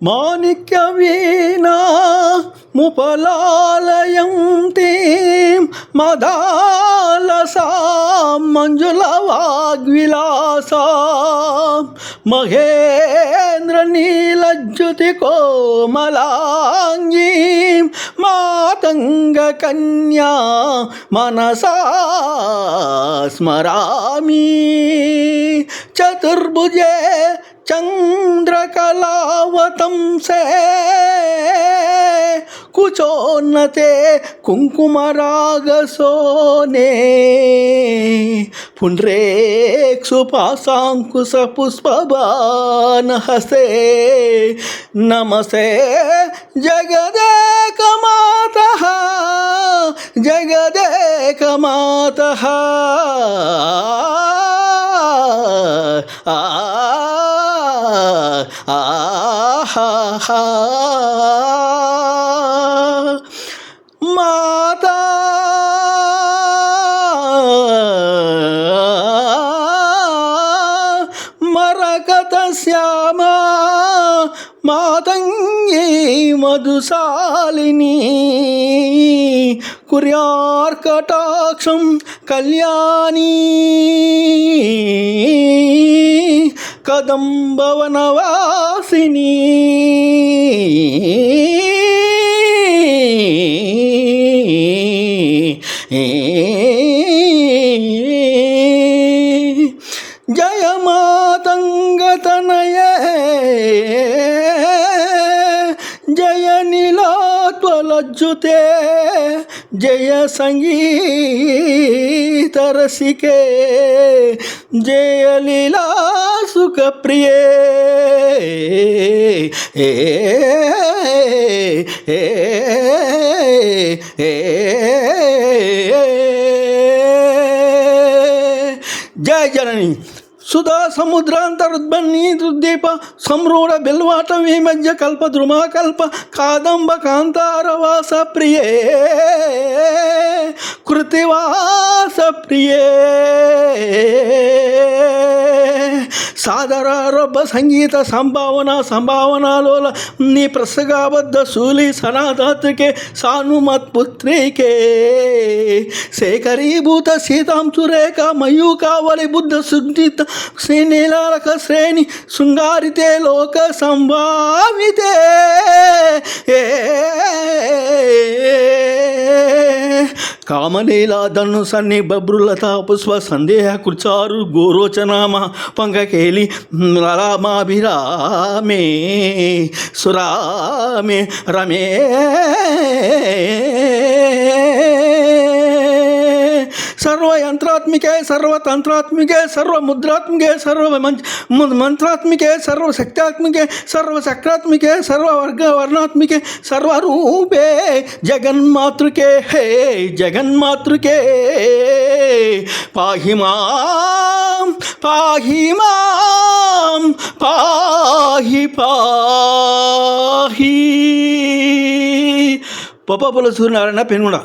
మాణిక్యవీణా ముపలాలయం theme మదాలసాం మంజుల వాగ్విలాసా మహేంద్ర నీలజ్యుతి కోమలాంగీం మాతంగ కన్యా మనసా స్మరామి చతుర్భుజే చంద్రకళావతంసే కుచోన్నతే కుంకుమరాగసోనే పుండ్రేక్షు పాశాంకుశ పుష్పబాణహస్తే నమస్తే జగదేకమాతః జగదేకమాతః మాతా మరకత శ్యామా మాతంగీ మధుశాలిని కుర్యార్కటాక్షం కళ్యాణీ కదంబవనవాసిని జయ మాతంగతనయే జయ నీలాత్వలజ్జుతే జయ సంగీతరసికే జయ లీలా సుఖప్రియే జయ జనని సుధా సముద్రాంతరుద్బన్నీ దుర్దీప సంరూఢ బిల్వాటవీ మధ్య కల్ప ద్రుమాకల్ప కాదంబ కాంతారవాస ప్రియే కృతివాస ప్రియే సాదరారభ సంగీత సంభావనాలోల నీ ప్రసగాబద్ధ శూలి సనాదాత్రికే సానుమత్పుత్రికే శేఖరీభూత సీతాంశురేఖ మయూకావళి బుద్ధ సుగ్నిత శ్రీనీలారక శ్రేణి శృంగారితే లోక సంభావితే కామలీలా ధనుసన్ని బభ్రులత పుష్ప సందేహ కృచారు గోరోచనామ పంకకేలి రామాభిరామే సురామే రమే सर्वयंत्रात्मिके सर्वतंत्रात्मिके सर्वमुद्रात्मिके सर्वमंत्रात्मिके सर्वशक्त्यात्मिके सर्वचक्रात्मिके सर्ववर्णात्मिके सर्वरूपे जगन्मातृके हे जगन्मातृके पाहि मां पाहि मां पाहि पाहि पप्पा सूर्यनारायण पेनुगुंड।